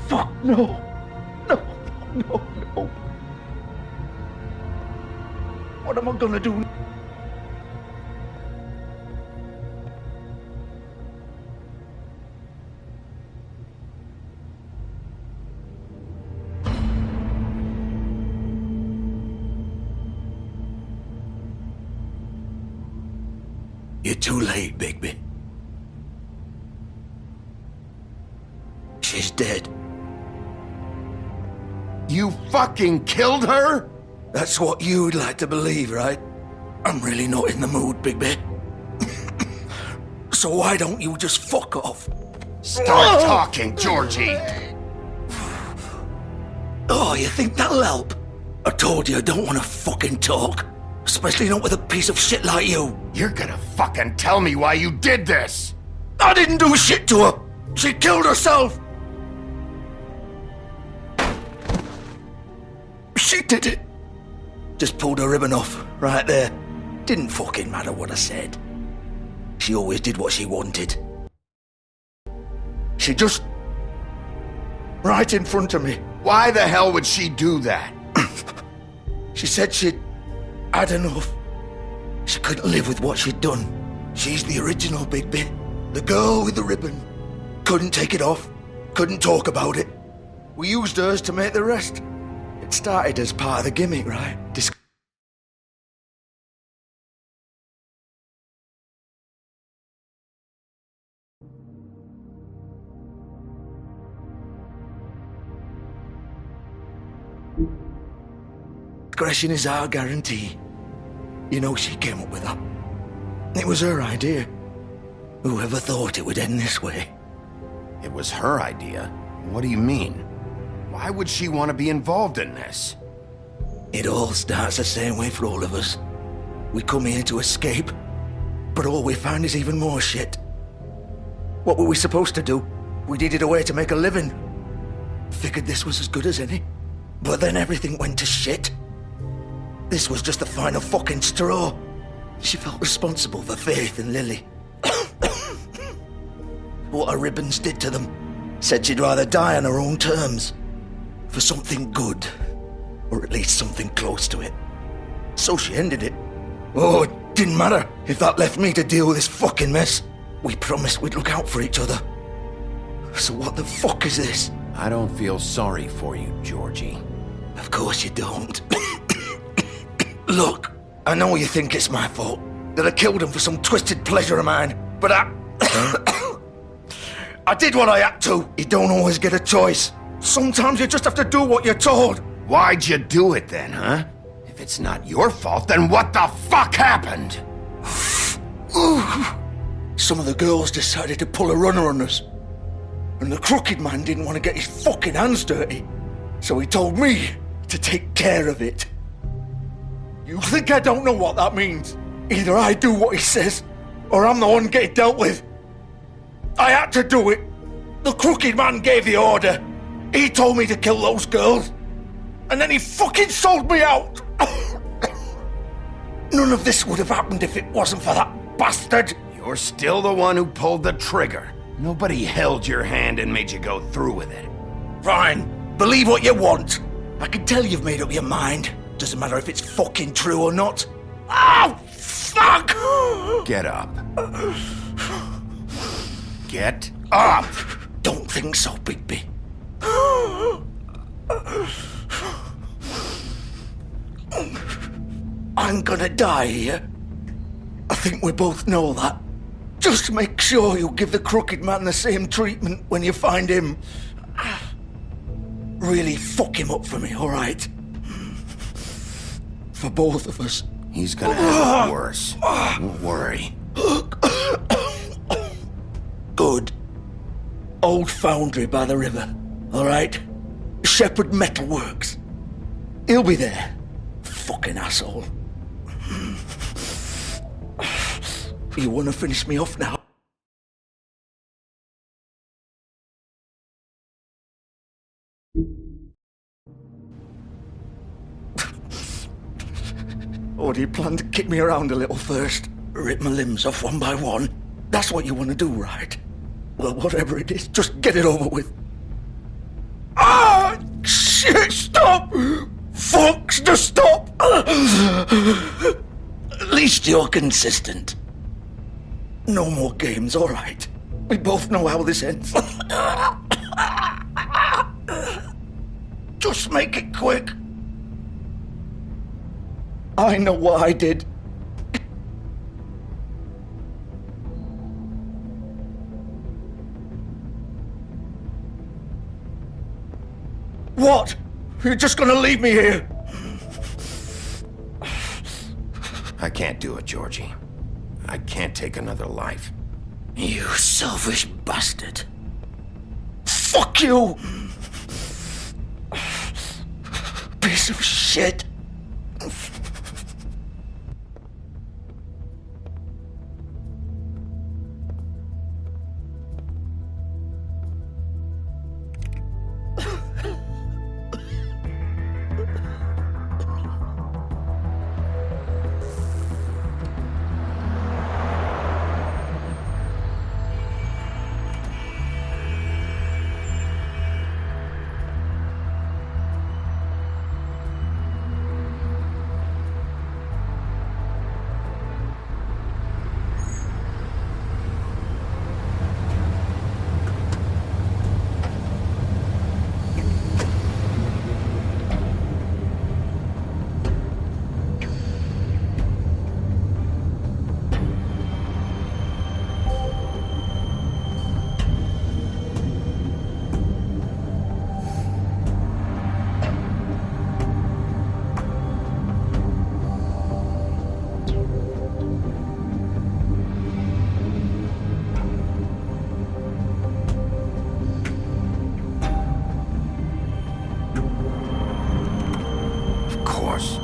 fuck, no. No, no, no. What am I gonna do? You're too late, Bigby. She's dead. You fucking killed her? That's what you'd like to believe, right? I'm really not in the mood, Bigby. So why don't you just fuck off? Start talking, Georgie. Oh, you think that'll help? I told you I don't want to fucking talk. Especially not with a piece of shit like you. You're gonna fucking tell me why you did this. I didn't do shit to her. She killed herself. She did it. Just pulled her ribbon off, right there. Didn't fucking matter what I said. She always did what she wanted. She just... right in front of me. Why the hell would she do that? She said she'd had enough. She couldn't live with what she'd done. She's the original Bigby. The girl with the ribbon. Couldn't take it off. Couldn't talk about it. We used hers to make the rest. It started as part of the gimmick, right? Discretion is our guarantee. You know she came up with that. It was her idea. Whoever thought it would end this way? It was her idea? What do you mean? Why would she want to be involved in this? It all starts the same way for all of us. We come here to escape, but all we find is even more shit. What were we supposed to do? We needed a way to make a living. Figured this was as good as any. But then everything went to shit. This was just the final fucking straw. She felt responsible for Faith and Lily. What her ribbons did to them. Said she'd rather die on her own terms. For something good. Or at least something close to it. So she ended it. Oh, it didn't matter if that left me to deal with this fucking mess. We promised we'd look out for each other. So what the fuck is this? I don't feel sorry for you, Georgie. Of course you don't. Look, I know you think it's my fault. That I killed him for some twisted pleasure of mine. But I did what I had to. You don't always get a choice. Sometimes you just have to do what you're told. Why'd you do it then, huh? If it's not your fault, then what the fuck happened? Some of the girls decided to pull a runner on us. And the crooked man didn't want to get his fucking hands dirty. So he told me to take care of it. You think I don't know what that means? Either I do what he says, or I'm the one getting dealt with. I had to do it. The crooked man gave the order. He told me to kill those girls. And then he fucking sold me out. None of this would have happened if it wasn't for that bastard. You're still the one who pulled the trigger. Nobody held your hand and made you go through with it. Fine. Believe what you want. I can tell you've made up your mind. Doesn't matter if it's fucking true or not. Oh, fuck! Get up. Get up! Don't think so, Bigby. I'm gonna die here. I think we both know that. Just make sure you give the crooked man the same treatment when you find him. Really fuck him up for me, all right? For both of us. He's gonna have it worse. Don't worry. Good. Old foundry by the river, all right? Shepherd Metalworks. He'll be there. Fucking asshole. You want to finish me off now? Or do you plan to kick me around a little first? Rip my limbs off one by one? That's what you want to do, right? Well, whatever it is, just get it over with. Stop! Fox, to stop! At least you're consistent. No more games, all right? We both know how this ends. Just make it quick. I know what I did. What? You're just gonna leave me here? I can't do it, Georgie. I can't take another life. You selfish bastard. Fuck you! Piece of shit. Of course.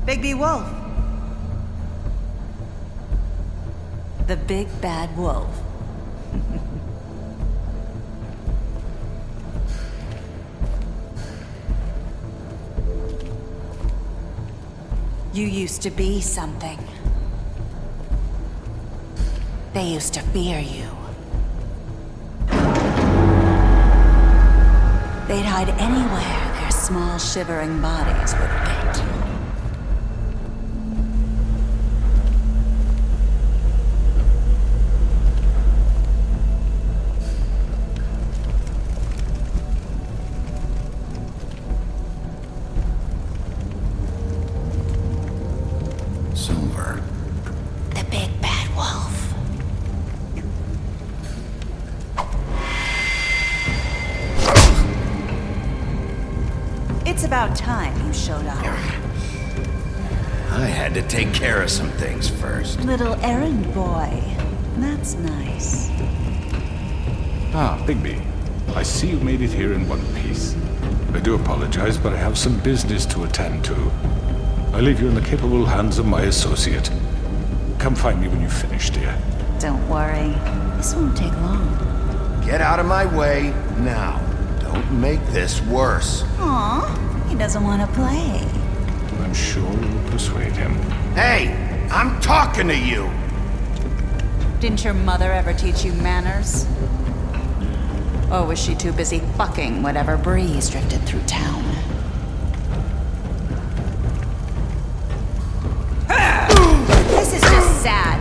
Bigby Wolf. The big bad wolf. You used to be something. They used to fear you. They'd hide anywhere their small shivering bodies would fit. Silver. The big bad wolf. It's about time you showed up. I had to take care of some things first. Little errand boy. That's nice. Ah, Bigby. I see you made it here in one piece. I do apologize, but I have some business to attend to. I leave you in the capable hands of my associate. Come find me when you've finished, dear. Don't worry. This won't take long. Get out of my way now. Don't make this worse. Aw, he doesn't want to play. I'm sure you'll persuade him. Hey, I'm talking to you. Didn't your mother ever teach you manners? Or was she too busy fucking whatever breeze drifted through town? This is just sad.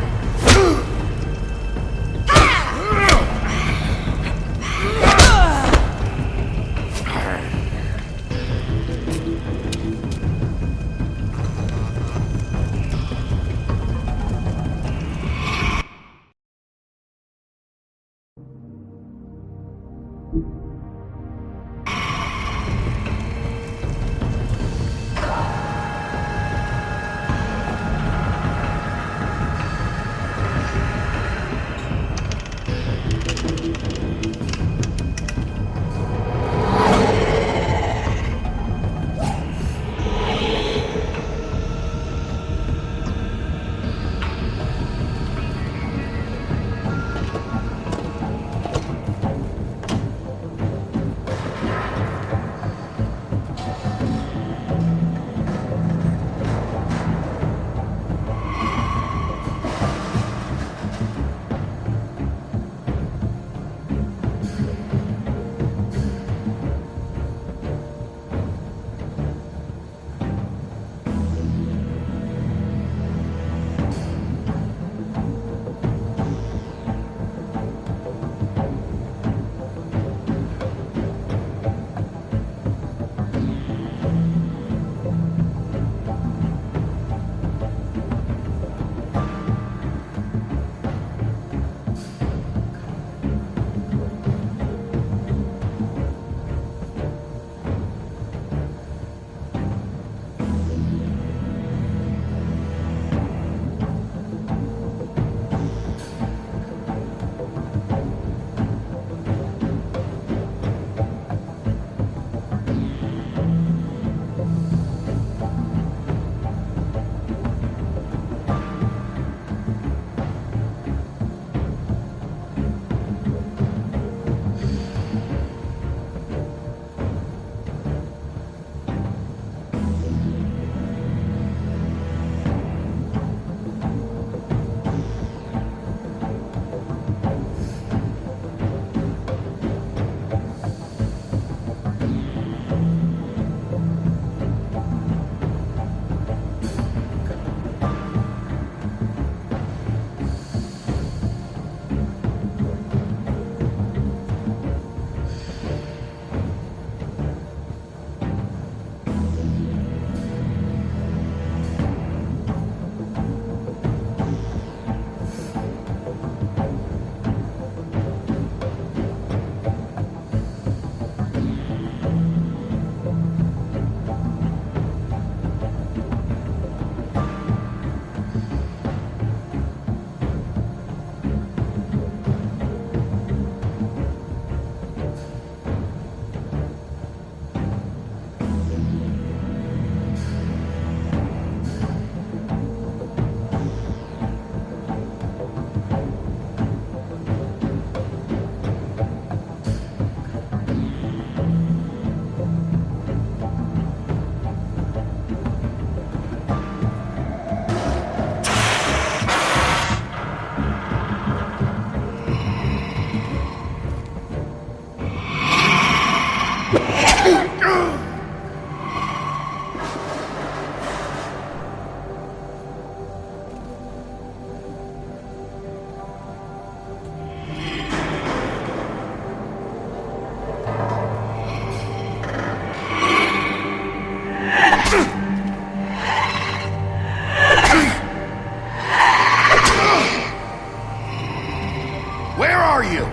you?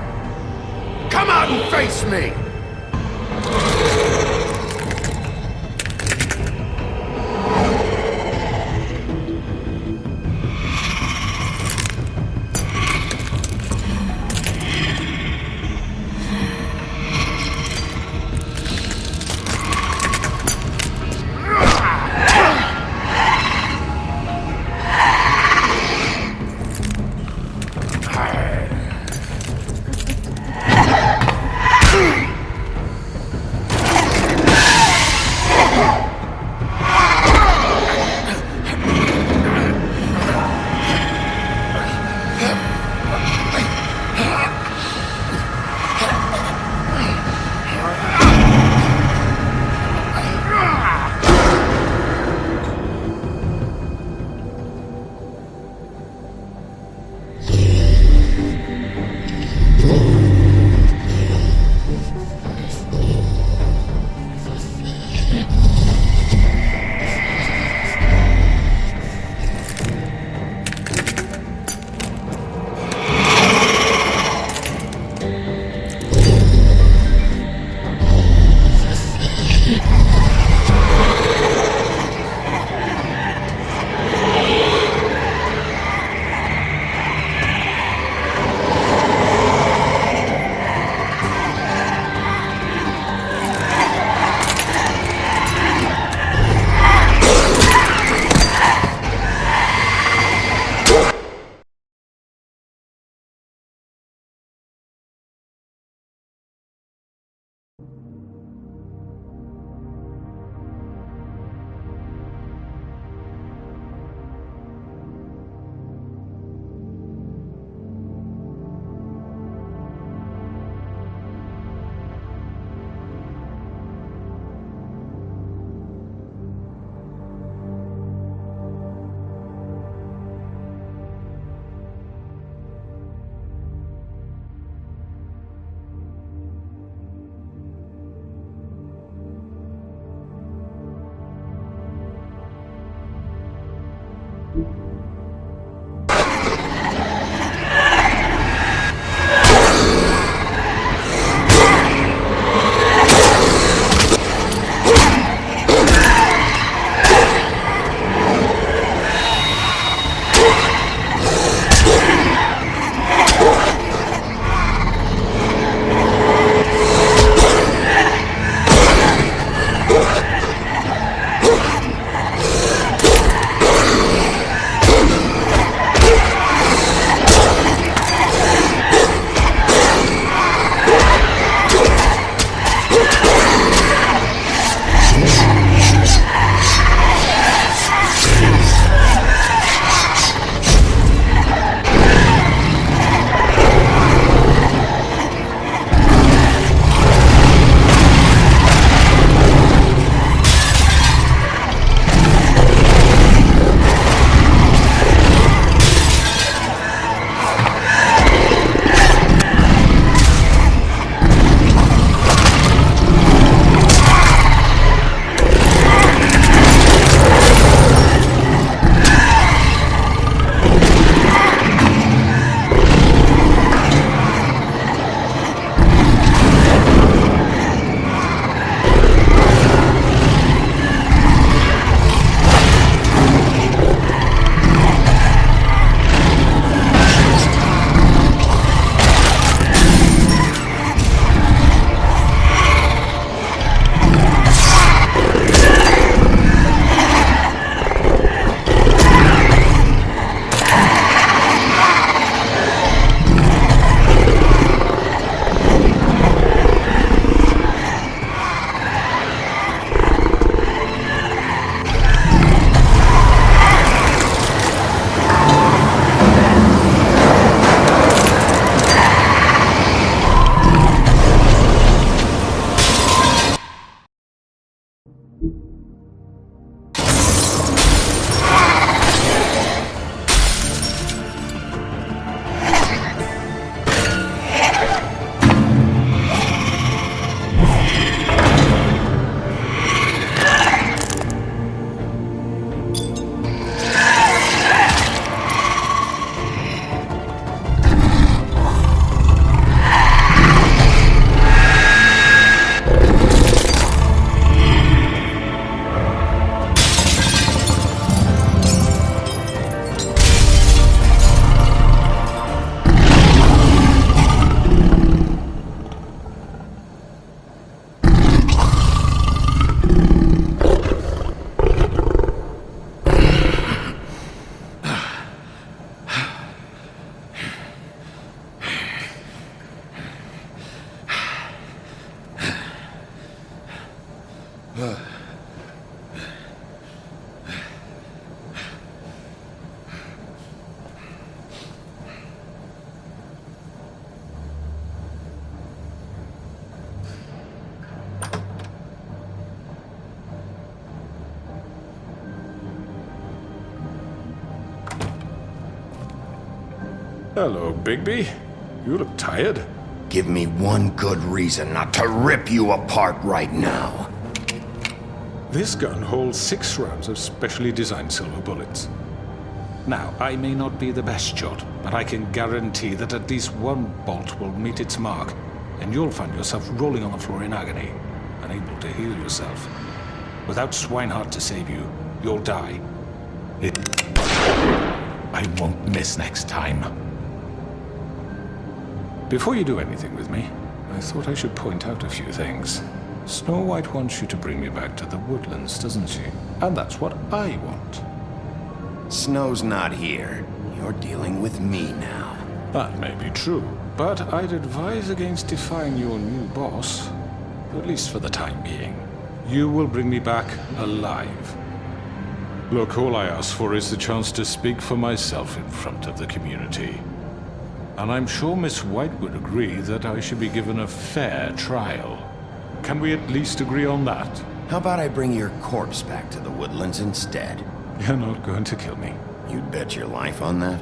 Come out and face me! Hello, Bigby. You look tired. Give me one good reason not to rip you apart right now. This gun holds 6 rounds of specially designed silver bullets. Now, I may not be the best shot, but I can guarantee that at least one bolt will meet its mark, and you'll find yourself rolling on the floor in agony, unable to heal yourself. Without Swinehart to save you, you'll die. I won't miss next time. Before you do anything with me, I thought I should point out a few things. Snow White wants you to bring me back to the woodlands, doesn't she? And that's what I want. Snow's not here. You're dealing with me now. That may be true, but I'd advise against defying your new boss, at least for the time being. You will bring me back alive. Look, all I ask for is the chance to speak for myself in front of the community. And I'm sure Miss White would agree that I should be given a fair trial. Can we at least agree on that? How about I bring your corpse back to the woodlands instead? You're not going to kill me. You'd bet your life on that?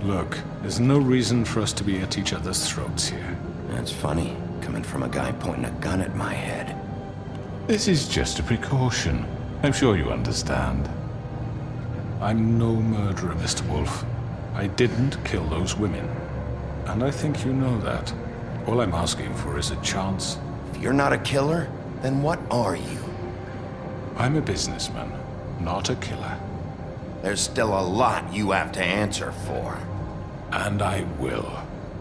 Look, there's no reason for us to be at each other's throats here. That's funny, coming from a guy pointing a gun at my head. This is just a precaution. I'm sure you understand. I'm no murderer, Mr. Wolf. I didn't kill those women. And I think you know that. All I'm asking for is a chance. If you're not a killer, then what are you? I'm a businessman, not a killer. There's still a lot you have to answer for. And I will,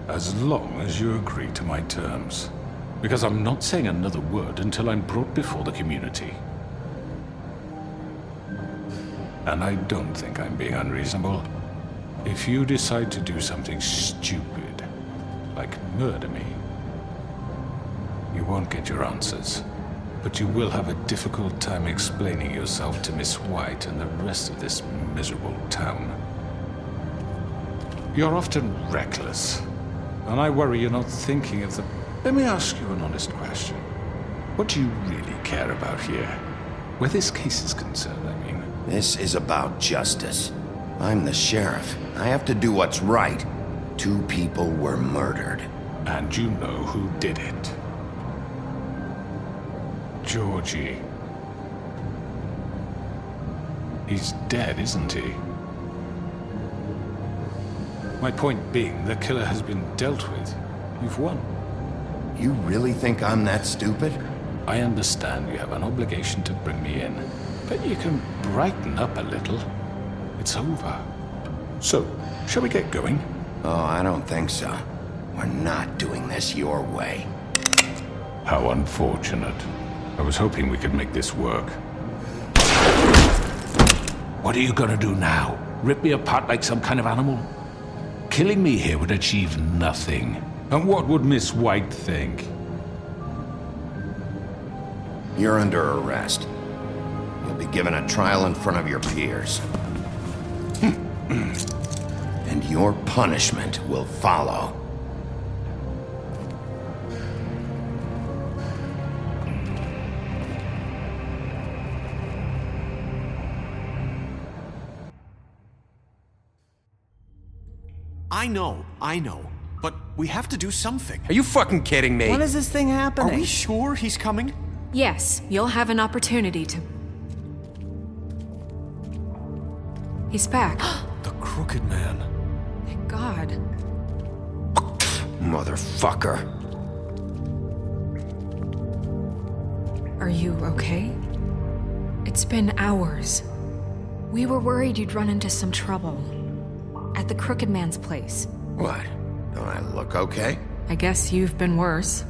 as long as you agree to my terms. Because I'm not saying another word until I'm brought before the community. And I don't think I'm being unreasonable. If you decide to do something stupid, like murder me, you won't get your answers. But you will have a difficult time explaining yourself to Miss White and the rest of this miserable town. You're often reckless, and I worry you're not thinking of the... Let me ask you an honest question. What do you really care about here? Where this case is concerned, I mean. This is about justice. I'm the sheriff. I have to do what's right. 2 people were murdered. And you know who did it. Georgie. He's dead, isn't he? My point being, the killer has been dealt with. You've won. You really think I'm that stupid? I understand you have an obligation to bring me in, but you can brighten up a little. It's over. So, shall we get going? Oh, I don't think so. We're not doing this your way. How unfortunate. I was hoping we could make this work. What are you gonna do now? Rip me apart like some kind of animal? Killing me here would achieve nothing. And what would Miss White think? You're under arrest. You'll be given a trial in front of your peers. And your punishment will follow. I know. But we have to do something. Are you fucking kidding me? When is this thing Are happening? we sure he's coming? Yes, you'll have an opportunity to... He's back. The Crooked Man. Thank God. Motherfucker. Are you okay? It's been hours. We were worried you'd run into some trouble. At the Crooked Man's place. What? Don't I look okay? I guess you've been worse.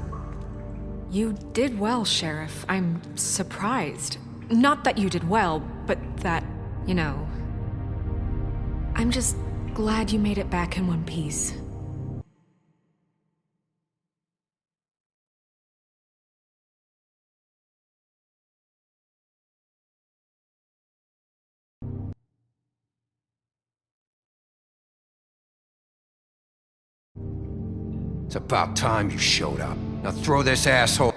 You did well, Sheriff. I'm surprised. Not that you did well, but that, you know... I'm just glad you made it back in one piece. It's about time you showed up. Now throw this asshole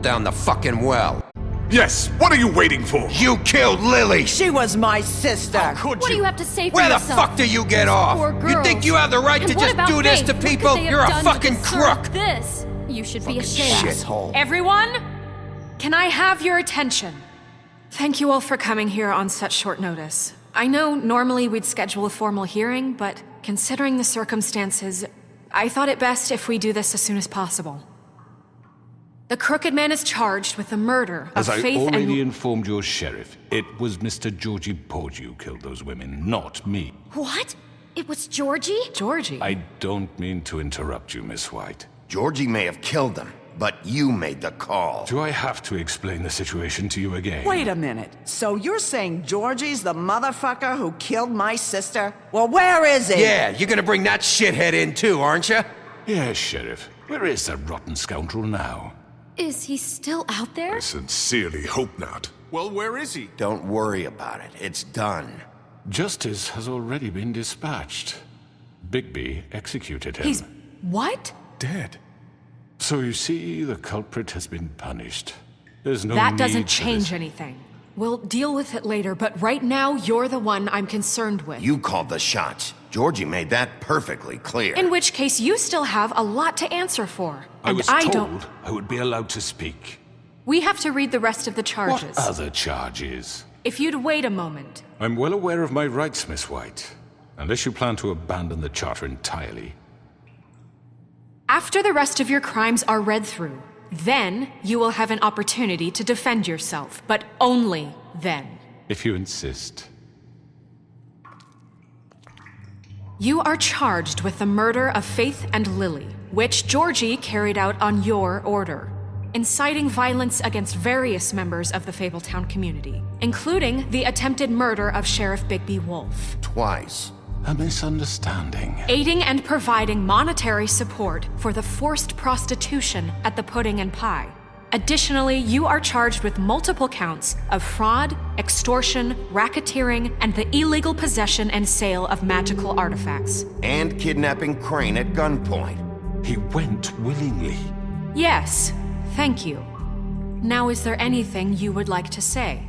down the fucking well. Yes, what are you waiting for? You killed Lily! She was my sister. Could What do you? you have to say for Where the yourself? fuck do you get off? Poor You girls. think you have the right And to what just about do this Faith? to What could people? they have You're a done to fucking deserve crook! This. You should be ashamed. Shithole. Everyone, can I have your attention? Thank you all for coming here on such short notice. I know normally we'd schedule a formal hearing, but considering the circumstances, I thought it best if we do this as soon as possible. The Crooked Man is charged with the murder As of I Faith already and... informed your sheriff, it was Mr. Georgie Porgy who killed those women, not me. What? It was Georgie? Georgie. I don't mean to interrupt you, Miss White. Georgie may have killed them, but you made the call. Do I have to explain the situation to you again? Wait a minute. So you're saying Georgie's the motherfucker who killed my sister? Well, where is he? Yeah, you're gonna bring that shithead in too, aren't you? Yes, Sheriff. Where is that rotten scoundrel now? Is he still out there? Sincerely hope not. Well, where is he? Don't worry about it. It's done. Justice has already been dispatched. Bigby executed him. He's... what? Dead. So you see, the culprit has been punished. There's no That need doesn't for change this. anything. We'll deal with it later, but right now, you're the one I'm concerned with. You called the shots. Georgie made that perfectly clear. In which case, you still have a lot to answer for. I And was I told don't... I would be allowed to speak. We have to read the rest of the charges. What other charges? If you'd wait a moment. I'm well aware of my rights, Miss White. Unless you plan to abandon the charter entirely. After the rest of your crimes are read through, then you will have an opportunity to defend yourself, but only then. If you insist. You are charged with the murder of Faith and Lily, which Georgie carried out on your order, inciting violence against various members of the Fabletown community, including the attempted murder of Sheriff Bigby Wolf. Twice. A misunderstanding. Aiding and providing monetary support for the forced prostitution at the Pudding and Pie. Additionally, you are charged with multiple counts of fraud, extortion, racketeering, and the illegal possession and sale of magical artifacts. And kidnapping Crane at gunpoint. He went willingly. Yes, thank you. Now, is there anything you would like to say?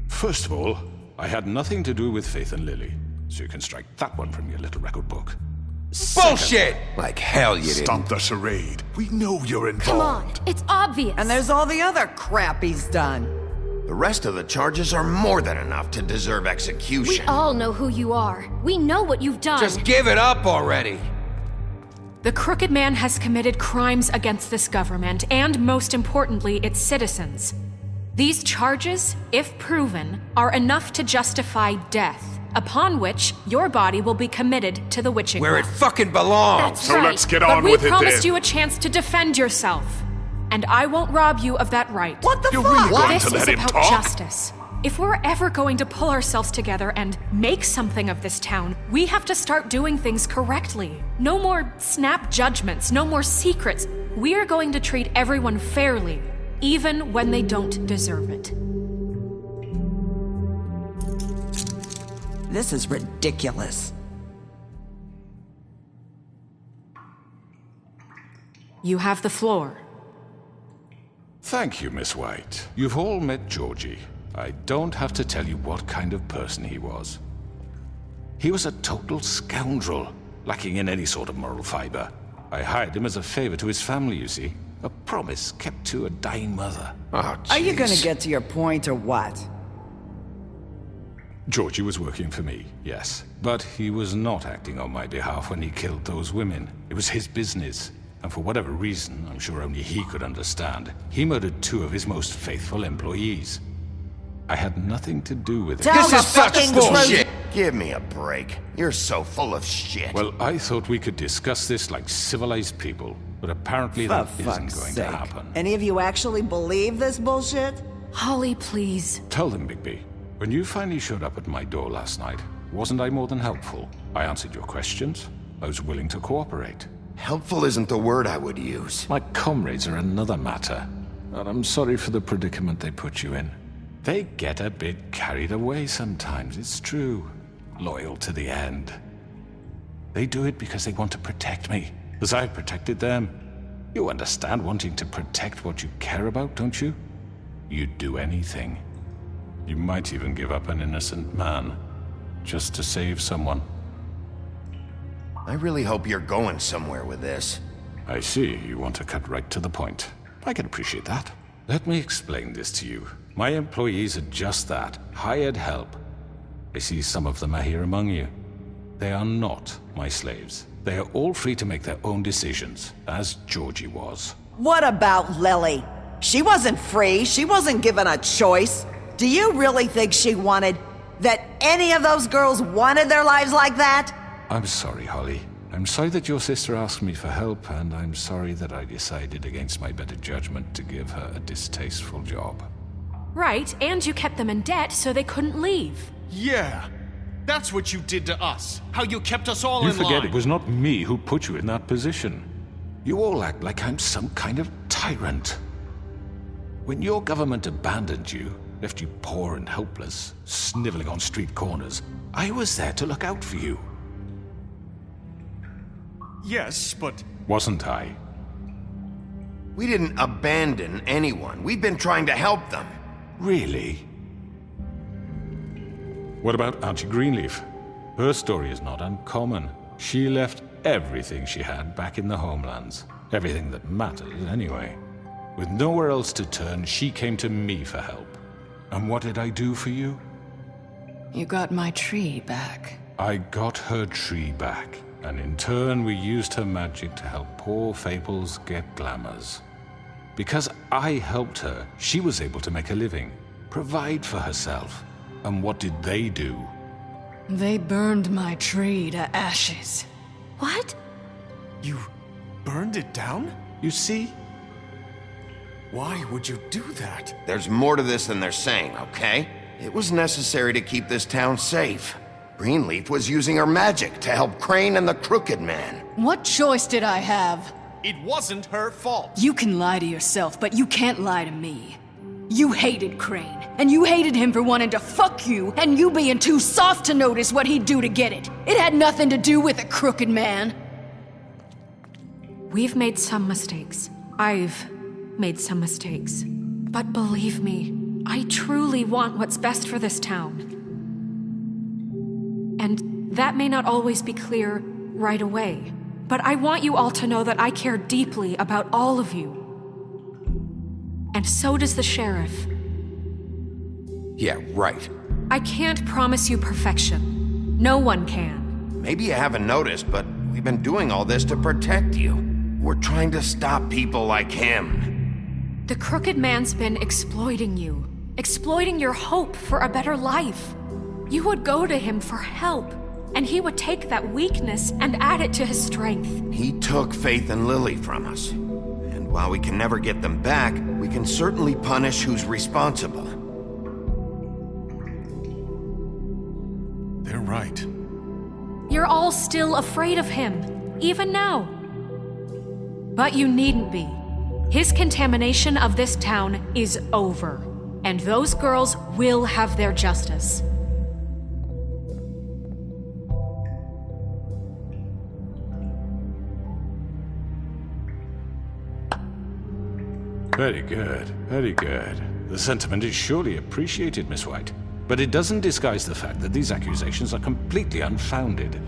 First of all, I had nothing to do with Faith and Lily, so you can strike that one from your little record book. Bullshit! Like hell you didn't. Stop the charade. We know you're involved. Come on, it's obvious. And there's all the other crap he's done. The rest of the charges are more than enough to deserve We execution. all know who you are. We know what you've done. Just give it up already. The Crooked Man has committed crimes against this government and, most importantly, its citizens. These charges, if proven, are enough to justify death, upon which your body will be committed to the witching Where it well. fucking belongs. That's right. Let's get But on we with it promised then. you a chance to defend yourself, and I won't rob you of that right. What the You're fuck? really going This to is let him about talk? justice. If we're ever going to pull ourselves together and make something of this town, we have to start doing things correctly. No more snap judgments, no more secrets. We are going to treat everyone fairly, even when they don't deserve it. This is ridiculous. You have the floor. Thank you, Miss White. You've all met Georgie. I don't have to tell you what kind of person he was. He was a total scoundrel, lacking in any sort of moral fiber. I hired him as a favor to his family, you see. A promise kept to a dying mother. Oh, Are you gonna jeez. get to your point or what? Georgie was working for me, yes. But he was not acting on my behalf when he killed those women. It was his business. And for whatever reason, I'm sure only he could understand, he murdered 2 of his most faithful employees. I had nothing to do with it. Tell This the is such fucking bullshit. Give me a break. You're so full of shit. Well, I thought we could discuss this like civilized people, but apparently For that isn't fuck's going sake. to happen. Any of you actually believe this bullshit? Holly, please. Tell them, Bigby, when you finally showed up at my door last night, Wasn't I more than helpful? I answered your questions. I was willing to cooperate. Helpful isn't the word I would use. My comrades are another matter, and I'm sorry for the predicament they put you in. They get a bit carried away sometimes, it's true. Loyal to the end. They do it because they want to protect me, as I've protected them. You understand wanting to protect what you care about, don't you? You'd do anything. You might even give up an innocent man, just to save someone. I really hope you're going somewhere with this. I see, you want to cut right to the point. I can appreciate that. Let me explain this to you. My employees are just that, hired help. I see some of them are here among you. They are not my slaves. They are all free to make their own decisions, as Georgie was. What about Lily? She wasn't free. She wasn't given a choice. Do you really think she wanted... that any of those girls wanted their lives like that? I'm sorry, Holly. I'm sorry that your sister asked me for help, and I'm sorry that I decided against my better judgment to give her a distasteful job. Right, and you kept them in debt so they couldn't leave. Yeah. That's what you did to us. How you kept us all You in line. forget it was not me who put you in that position. You all act like I'm some kind of tyrant. When your government abandoned you, left you poor and helpless, sniveling on street corners, I was there to look out for you. Yes, but... Wasn't I? We didn't abandon anyone. We've been trying to help them. Really? What about Auntie Greenleaf? Her story is not uncommon. She left everything she had back in the homelands. Everything that mattered, anyway. With nowhere else to turn, she came to me for help. And what did I do for you? You got my tree back. I got her tree back, and in turn we used her magic to help poor Fables get glamours. Because I helped her, she was able to make a living, provide for herself. And what did they do? They burned my tree to ashes. What? You burned it down? You see? Why would you do that? There's more to this than they're saying, okay? It was necessary to keep this town safe. Greenleaf was using her magic to help Crane and the Crooked Man. What choice did I have? It wasn't her fault. You can lie to yourself, but you can't lie to me. You hated Crane, and you hated him for wanting to fuck you, and you being too soft to notice what he'd do to get it. It had nothing to do with the Crooked Man. We've made some mistakes. I've made some mistakes. But believe me, I truly want what's best for this town. And that may not always be clear right away, but I want you all to know that I care deeply about all of you. And so does the sheriff. Yeah, right. I can't promise you perfection. No one can. Maybe you haven't noticed, but we've been doing all this to protect you. We're trying to stop people like him. The Crooked Man's been exploiting you. Exploiting your hope for a better life. You would go to him for help, and he would take that weakness and add it to his strength. He took Faith and Lily from us. And while we can never get them back, we can certainly punish who's responsible. They're right. You're all still afraid of him, even now. But you needn't be. His contamination of this town is over, and those girls will have their justice. Very good, very good. The sentiment is surely appreciated, Miss White. But it doesn't disguise the fact that these accusations are completely unfounded.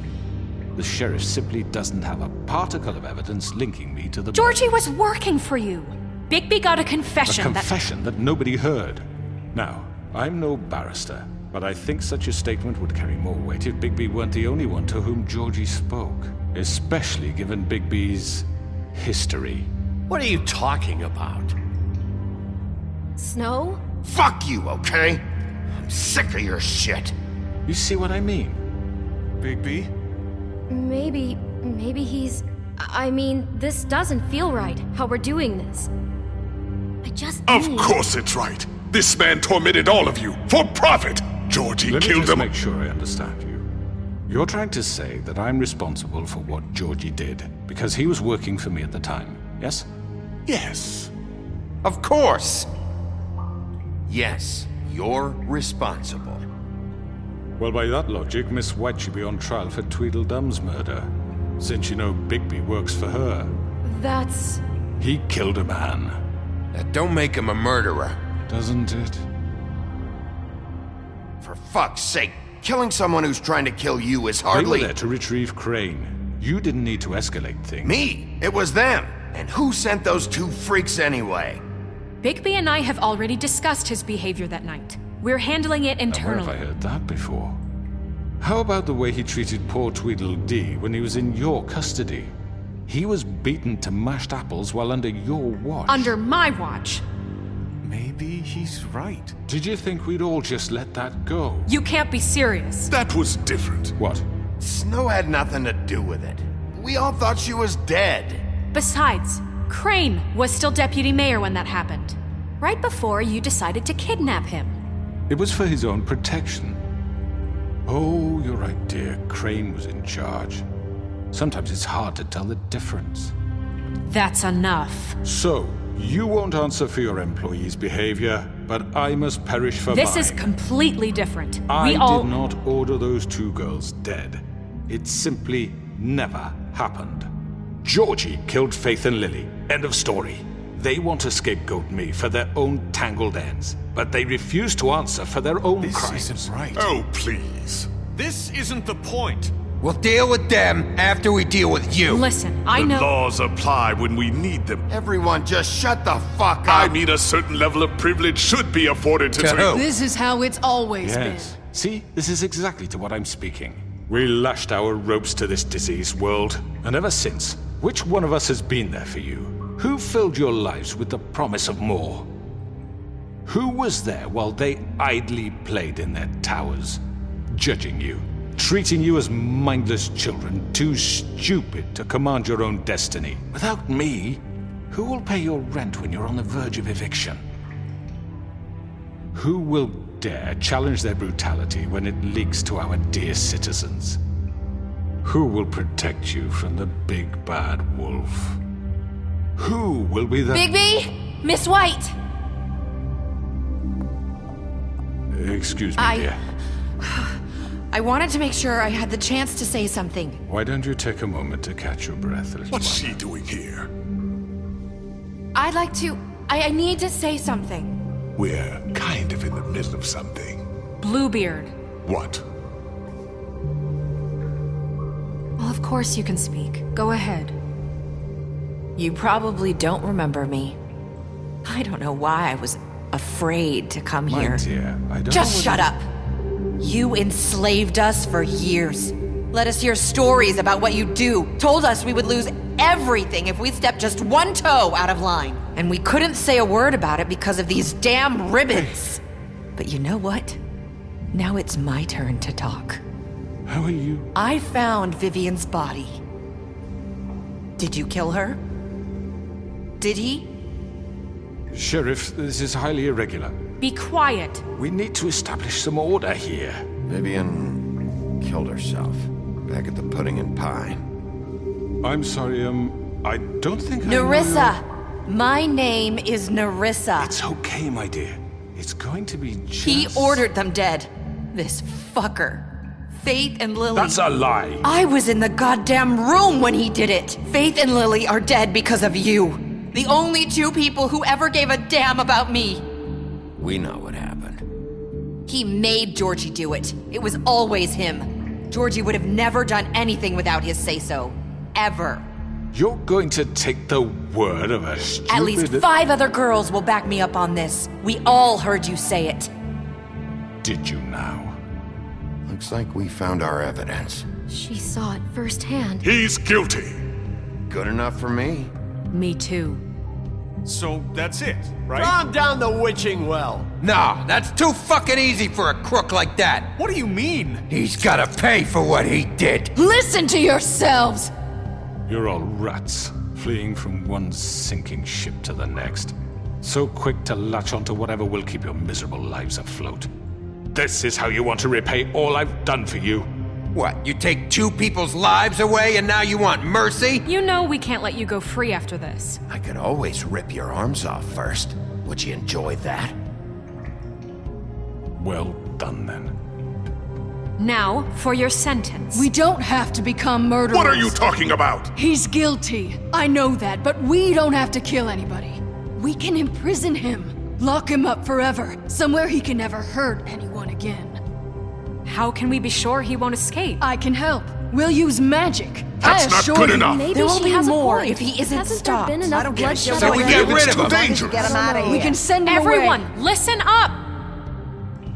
The sheriff simply doesn't have a particle of evidence linking me to the... Georgie was working for you. Bigby got a confession A confession that nobody heard. Now, I'm no barrister, but I think such a statement would carry more weight if Bigby weren't the only one to whom Georgie spoke. Especially given Bigby's history. What are you talking about? Snow? Fuck you, okay? I'm sick of your shit. You see what I mean? Bigby? Maybe he's... I mean, this doesn't feel right, how we're doing this. I just Of need... course it's right. This man tormented all of you for profit. Georgie Let me killed just them. make sure I understand you. You're trying to say that I'm responsible for what Georgie did because he was working for me at the time, yes? Yes. Of course. Yes, you're responsible. Well, by that logic, Miss White should be on trial for Tweedledum's murder, since you know Bigby works for her. That's... He killed a man. That don't make him a murderer. Doesn't it? For fuck's sake, killing someone who's trying to kill you is They hardly... were there to retrieve Crane. You didn't need to escalate things. Me! It was them! And who sent those two freaks anyway? Bigby and I have already discussed his behavior that night. We're handling it Now, where internally. have I heard that before? How about the way he treated poor Tweedledee when he was in your custody? He was beaten to mashed apples while under your watch. Under my watch. Maybe he's right. Did you think we'd all just let that go? You can't be serious. That was different. What? Snow had nothing to do with it. We all thought she was dead. Besides, Crane was still deputy mayor when that happened. Right before you decided to kidnap him. It was for his own protection. Oh, you're right, dear. Crane was in charge. Sometimes it's hard to tell the difference. That's enough. So, you won't answer for your employees' behavior, but I must perish for This mine. is completely different. I We all... did not order those two girls dead. It simply never happened. Georgie killed Faith and Lily. End of story. They want to scapegoat me for their own tangled ends, but they refuse to answer for their own This crimes. isn't right. Oh, please. This isn't the point. We'll deal with them after we deal with you. Listen, I The know... laws apply when we need them. Everyone just shut the fuck up. I mean, a certain level of privilege should be afforded to... To who? This is how it's always Yes. See, this is exactly to what I'm speaking. We lashed our ropes to this diseased world, and ever since, which one of us has been there for you? Who filled your lives with the promise of more? Who was there while they idly played in their towers, judging you, treating you as mindless children, too stupid to command your own destiny? Without me, who will pay your rent when you're on the verge of eviction? Who will dare challenge their brutality when it leaks to our dear citizens? Who will protect you from the big bad wolf? Who will be the... Bigby? Miss White! Excuse me, dear. I wanted to make sure I had the chance to say something. Why don't you take a moment to catch your breath, little What's one? she doing here? I'd like to... I need to say something. We're kind of in the middle of something. Bluebeard. What? Well, of course you can speak. Go ahead. You probably don't remember me. I don't know why I was afraid to come My here. dear, I don't Just know shut what up! You enslaved us for years. Let us hear stories about what you do. Told us we would lose everything if we stepped just one toe out of line. And we couldn't say a word about it because of these damn ribbons. But you know what? Now it's my turn to talk. How are you? I found Vivian's body. Did you kill her? Did he? Sheriff, this is highly irregular. Be quiet. We need to establish some order here. Vivian killed herself back at the Pudding and Pine. I'm sorry, I don't think I know Nerissa! your- My name is Nerissa. It's okay, my dear. It's going to be just... He ordered them dead. This fucker. Faith and Lily. That's a lie! I was in the goddamn room when he did it. Faith and Lily are dead because of you. The only two people who ever gave a damn about me. We know what happened. He made Georgie do it. It was always him. Georgie would have never done anything without his say-so. Ever. You're going to take the word of a stupid... At least 5 other girls will back me up on this. We all heard you say it. Did you now? Looks like we found our evidence. She saw it firsthand. He's guilty. Good enough for me. Me too. So that's it, right? Calm down the witching well. Nah, that's too fucking easy for a crook like that. What do you mean? He's gotta pay for what he did. Listen to yourselves! You're all rats, fleeing from one sinking ship to the next. So quick to latch onto whatever will keep your miserable lives afloat. This is how you want to repay all I've done for you? What, you take 2 people's lives away and now you want mercy? You know we can't let you go free after this. I could always rip your arms off first. Would you enjoy that? Well done, then. Now, for your sentence. We don't have to become murderers. What are you talking about? He's guilty. I know that, but we don't have to kill anybody. We can imprison him. Lock him up forever. Somewhere he can never hurt anyone again. How can we be sure he won't escape? I can help. We'll use magic. That's not good enough. Maybe There will she be has more a point. if he isn't Hasn't stopped. there been enough bloodshed So we already? get rid It's of too him. dangerous. Get him out of here. We can send him Everyone, away. listen up!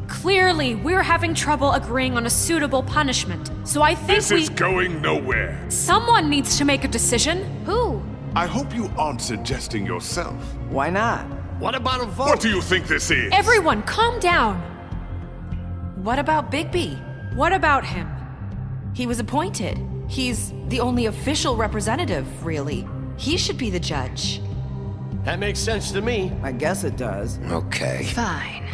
Clearly, we're having trouble agreeing on a suitable punishment, so I think This is going nowhere. someone needs to make a decision. Who? I hope you aren't suggesting yourself. Why not? What about a vote? What do you think this is? Everyone, calm down. What about Bigby? What about him? He was appointed. He's the only official representative, really. He should be the judge. That makes sense to me. I guess it does. Okay. Fine.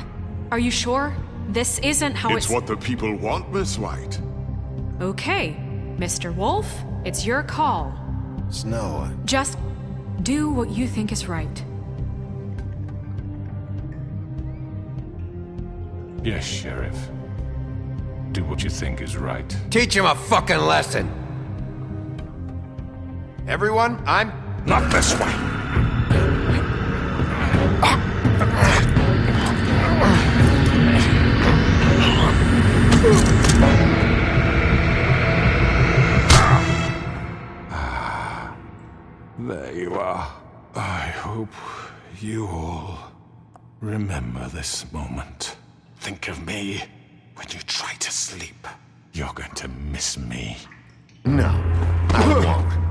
Are you sure? This isn't how It's what the people want, Miss White. Okay, Mr. Wolf, it's your call. Snow, Just do what you think is right. Yes, Sheriff. Do what you think is right. Teach him a fucking lesson. everyone, I'm... Not this way. There you are. I hope you all remember this moment. Think of me when you try to sleep. You're going to miss me. No, I won't.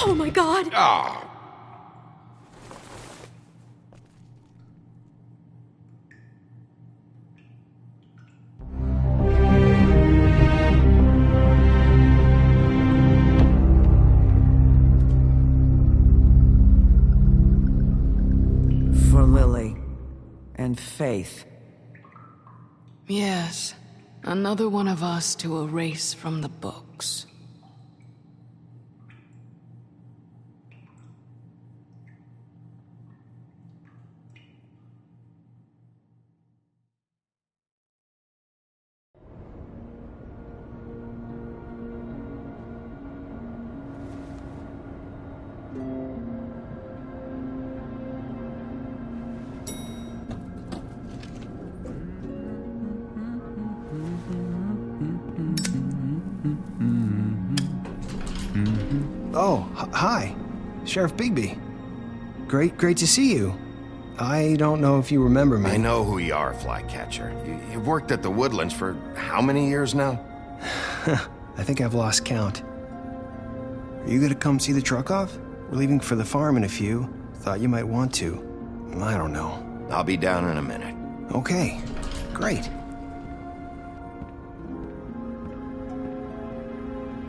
Oh my god! Oh. For Lily and Faith. Yes, another one of us to erase from the books. Oh, hi. Sheriff Bigby. Great to see you. I don't know if you remember me. I know who you are, Flycatcher. You've worked at the Woodlands for how many years now? I think I've lost count. Are you gonna come see the truck off? We're leaving for the farm in a few. Thought you might want to. I don't know. I'll be down in a minute. Okay, great.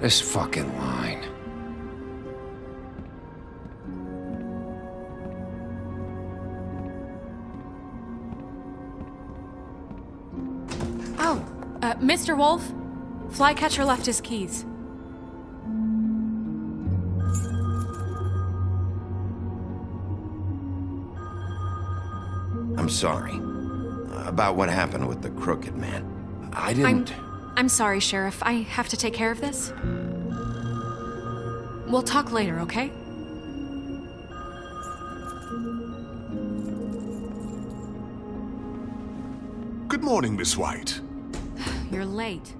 This fucking line. Oh, Mr. Wolf, Flycatcher left his keys. I'm sorry. About what happened with the Crooked Man. I didn't... I'm sorry, Sheriff. I have to take care of this. We'll talk later, okay? Good morning, Miss White. You're late.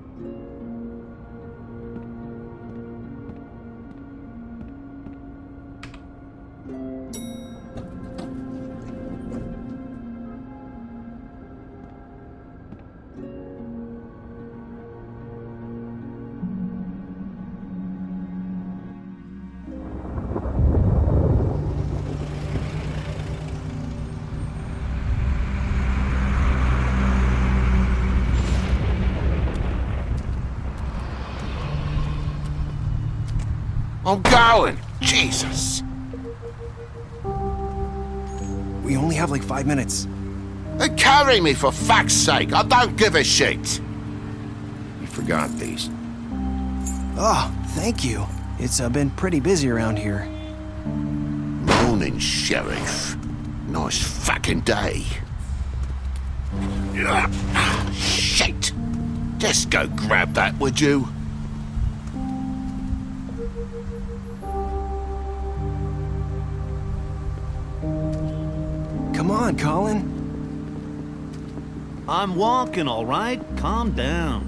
Oh, Garland! Jesus! only have like 5 minutes. Carry me, for fuck's sake. I don't give a shit. You forgot these. Oh, thank you. It's been pretty busy around here. Morning, Sheriff. Nice fucking day. Shit. Just go grab that, would you? Come on, Colin. I'm walking, all right? Calm down.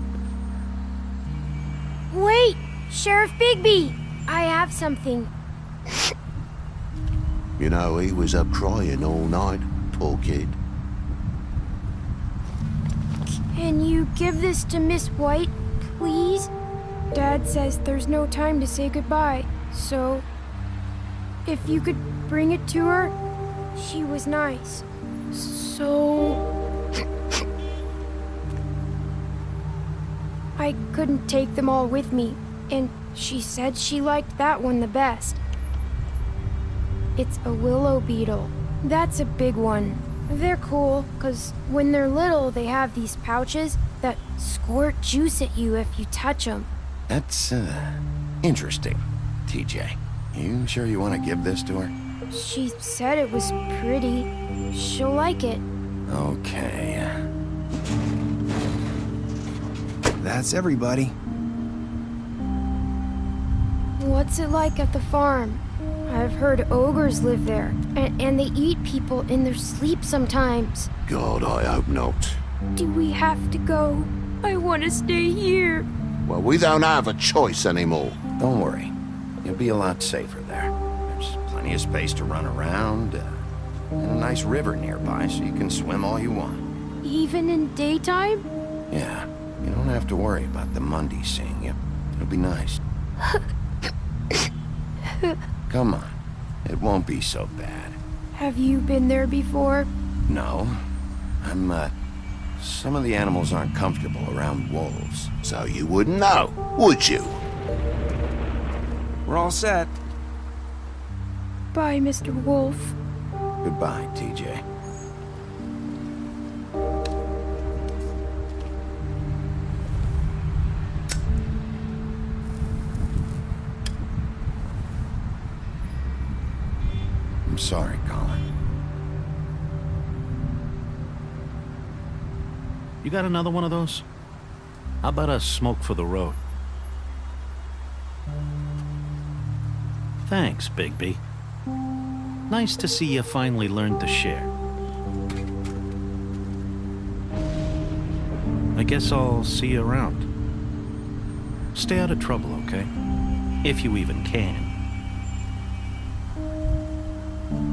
Wait! Sheriff Bigby! I have something. You know, he was up crying all night, poor kid. Can you give this to Miss White, please? Dad says there's no time to say goodbye, so... if you could bring it to her, she was nice. So... I couldn't take them all with me, and she said she liked that one the best. It's a willow beetle. That's a big one. They're cool, 'cause when they're little, they have these pouches that squirt juice at you if you touch them. That's, interesting, TJ. You sure you want to give this to her? She said it was pretty. She'll like it. Okay. That's everybody. What's it like at the farm? I've heard ogres live there, and they eat people in their sleep sometimes. God, I hope not. Do we have to go? I want to stay here. Well, we don't have a choice anymore. Don't worry. You'll be a lot safer there. There's plenty of space to run around, and a nice river nearby so you can swim all you want. Even in daytime? Yeah, you don't have to worry about the Mundies seeing you. It'll be nice. Come on. It won't be so bad. Have you been there before? No. Some of the animals aren't comfortable around wolves. So you wouldn't know, would you? We're all set. Bye, Mr. Wolf. Goodbye, TJ. I'm sorry, Colin. You got another one of those? How about a smoke for the road? Thanks, Bigby. Nice to see you finally learned to share. I guess I'll see you around. Stay out of trouble, okay? If you even can.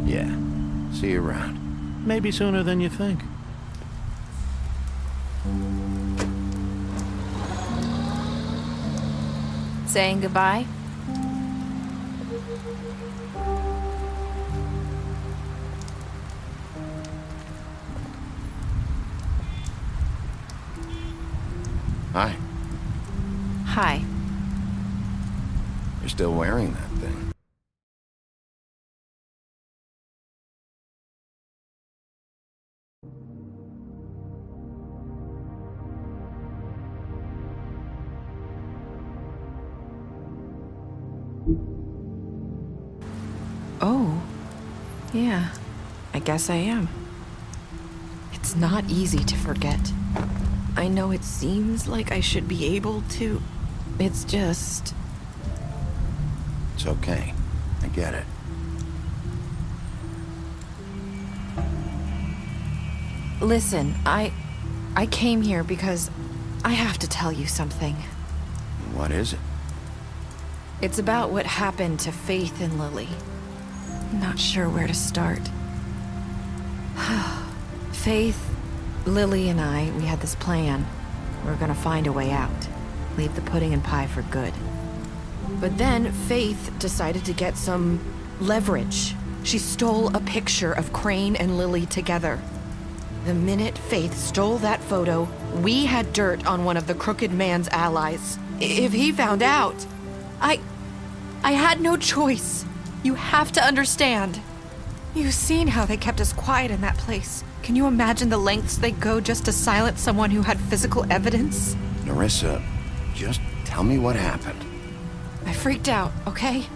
Yeah. See you around. Maybe sooner than you think. Saying goodbye? Hi. Hi. You're still wearing that thing. Oh. Yeah. I guess I am. It's not easy to forget. I know it seems like I should be able to. It's just... It's okay. I get it. Listen, I came here because I have to tell you something. What is it? It's about what happened to Faith and Lily. I'm not sure where to start. Faith, Lily, and I, we had this plan. We were gonna find a way out. Leave the pudding and pie for good. But then Faith decided to get some leverage. She stole a picture of Crane and Lily together. The minute Faith stole that photo, we had dirt on one of the Crooked Man's allies. If he found out, I had no choice. You have to understand. You've seen how they kept us quiet in that place. Can you imagine the lengths they go just to silence someone who had physical evidence? Nerissa, just tell me what happened. I freaked out, okay?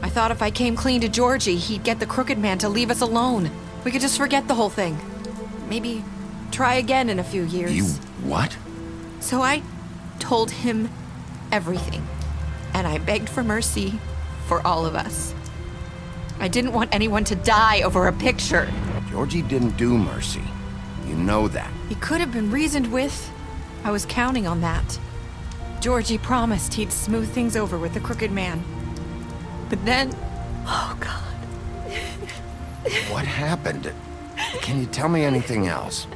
I thought if I came clean to Georgie, he'd get the Crooked Man to leave us alone. We could just forget the whole thing. Maybe try again in a few years. You what? So I told him everything. And I begged for mercy for all of us. I didn't want anyone to die over a picture. Georgie didn't do mercy. You know that. He could have been reasoned with. I was counting on that. Georgie promised he'd smooth things over with the Crooked Man. But then... Oh, God. What happened? Can you tell me anything else?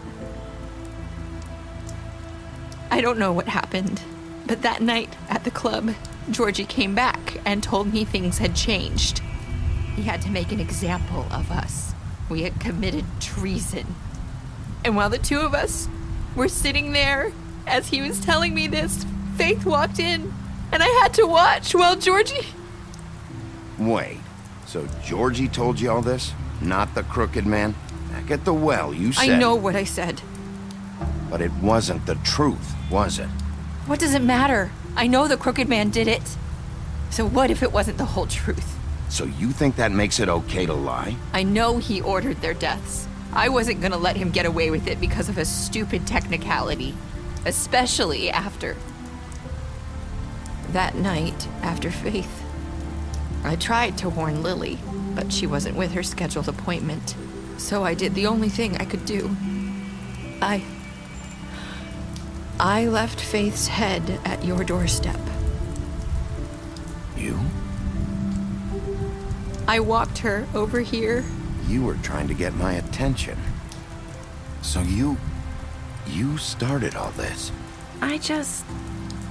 I don't know what happened. But that night at the club, Georgie came back and told me things had changed. He had to make an example of us. We had committed treason. And while the two of us were sitting there, as he was telling me this, Faith walked in, and I had to watch while Georgie... Wait, so Georgie told you all this? Not the Crooked Man? Back at the well, you said... I know what I said. But it wasn't the truth, was it? What does it matter? I know the Crooked Man did it. So what if it wasn't the whole truth? So you think that makes it okay to lie? I know he ordered their deaths. I wasn't gonna let him get away with it because of a stupid technicality. Especially after... that night, after Faith. I tried to warn Lily, but she wasn't with her scheduled appointment. So I did the only thing I could do. I left Faith's head at your doorstep. You? I walked her over here. You were trying to get my attention. So you started all this. I just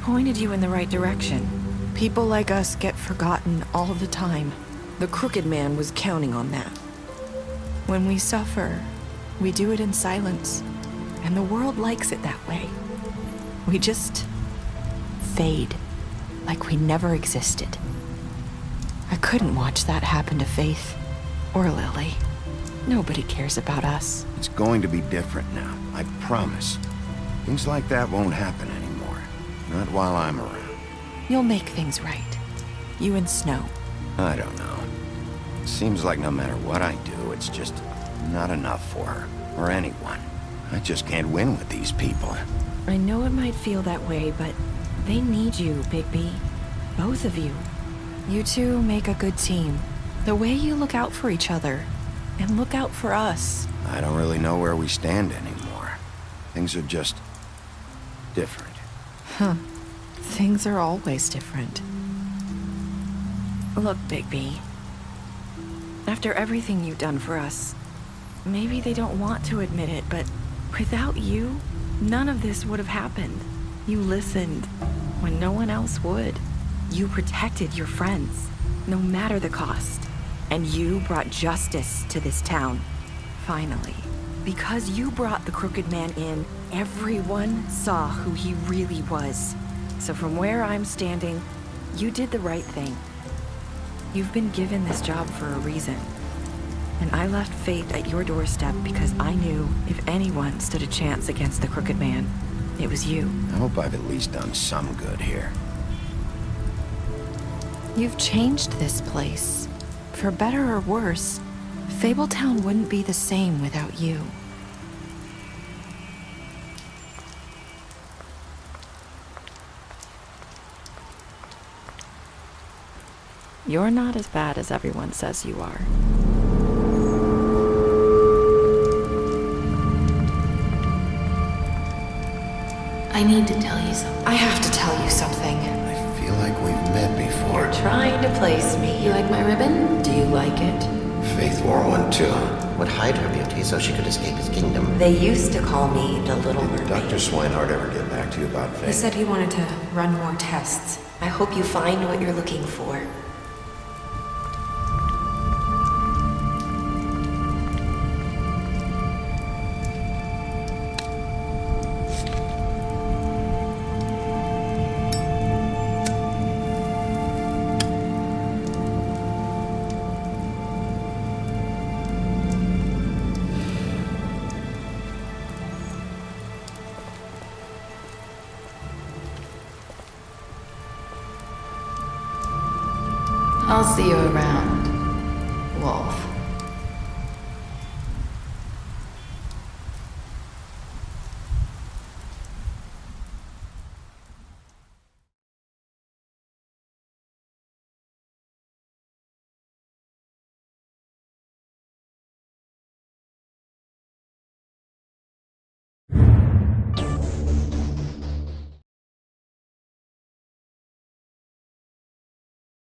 pointed you in the right direction. People like us get forgotten all the time. The Crooked Man was counting on that. When we suffer, we do it in silence. And the world likes it that way. We just fade, like we never existed. I couldn't watch that happen to Faith or Lily. Nobody cares about us. It's going to be different now, I promise. Things like that won't happen anymore. Not while I'm around. You'll make things right. You and Snow. I don't know. Seems like no matter what I do, it's just not enough for her, or anyone. I just can't win with these people. I know it might feel that way, but they need you, Bigby. Both of you. You two make a good team. The way you look out for each other, and look out for us. I don't really know where we stand anymore. Things are just... different. Huh. Things are always different. Look, Bigby. After everything you've done for us, maybe they don't want to admit it, but without you, none of this would have happened. You listened when no one else would. You protected your friends, no matter the cost. And you brought justice to this town. Finally. Because you brought the Crooked Man in, everyone saw who he really was. So from where I'm standing, you did the right thing. You've been given this job for a reason. And I left Faith at your doorstep because I knew if anyone stood a chance against the Crooked Man, it was you. I hope I've at least done some good here. You've changed this place. For better or worse, Fabletown wouldn't be the same without you. You're not as bad as everyone says you are. I need to tell you something. I have to tell you something. I feel like we've met before. You're trying to place me. You like my ribbon? Do you like it? Faith wore one too. Would hide her beauty so she could escape his kingdom. They used to call me the Little Mermaid. Did Dr. Swinehart ever get back to you about Faith? He said he wanted to run more tests. I hope you find what you're looking for. I'll see you around, Wolf.